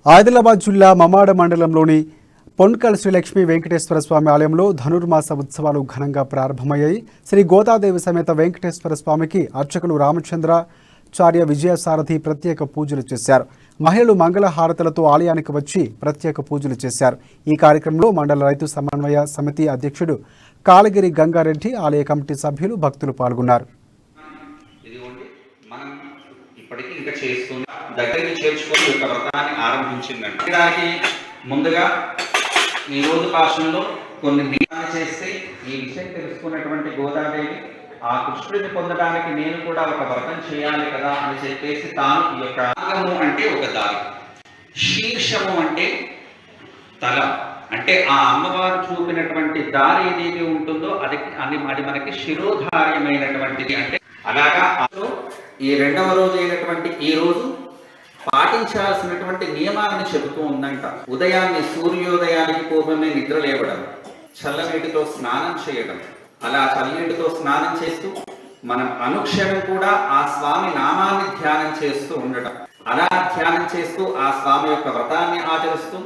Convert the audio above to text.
ఆదిలాబాద్ జిల్లా మమాడ మండలంలోని పొన్కల్ శ్రీ లక్ష్మీ వెంకటేశ్వర స్వామి ఆలయంలో ధనుర్మాస ఉత్సవాలు ఘనంగా ప్రారంభమయ్యాయి. శ్రీ గోదాదేవి సమేత వెంకటేశ్వర స్వామికి అర్చకులు రామచంద్రాచార్య విజయసారథి ప్రత్యేక పూజలు చేశారు. మహిళలు మంగళ హారతులతో ఆలయానికి వచ్చి ప్రత్యేక పూజలు చేశారు. ఈ కార్యక్రమంలో మండల రైతు సమన్వయ సమితి అధ్యక్షుడు కాలగిరి గంగారెడ్డి, ఆలయ కమిటీ సభ్యులు, భక్తులు పాల్గొన్నారు. ఇప్పటికీ ఇంకా చేస్తుంది దగ్గరికి చేర్చుకొని యొక్క వ్రతాన్ని ఆరంభించిందండి. దానికి ముందుగా ఈ రోజు పాఠంలో కొన్ని నియమాలు చేస్తే ఈ విషయం తెలుసుకున్నటువంటి గోదాదేవి ఆ కృష్ణుడిని పొందడానికి నేను కూడా ఒక వ్రతం చేయాలి కదా అని చెప్పేసి తాను ఈ యొక్క రాగము అంటే ఒక దారి, శీర్షము అంటే తల, అంటే ఆ అమ్మవారు చూపినటువంటి దారి ఏదైతే ఉంటుందో అది మనకి శిరోధార్యమైనటువంటిది. అంటే అలాగా ఈ రెండవ రోజు అయినటువంటి ఈ రోజు పాటించాల్సినటువంటి నియమాలను చెబుతూ ఉందంట. ఉదయాన్నే సూర్యోదయానికి పూర్వమే నిద్ర లేవడం, చల్లనీటితో స్నానం చేయడం, అలా చల్లనీటితో స్నానం చేస్తూ మనం అనుక్షణం కూడా ఆ స్వామి నామాన్ని ధ్యానం చేస్తూ ఉండటం, అలా ధ్యానం చేస్తూ ఆ స్వామి యొక్క వ్రతాన్ని ఆచరిస్తూ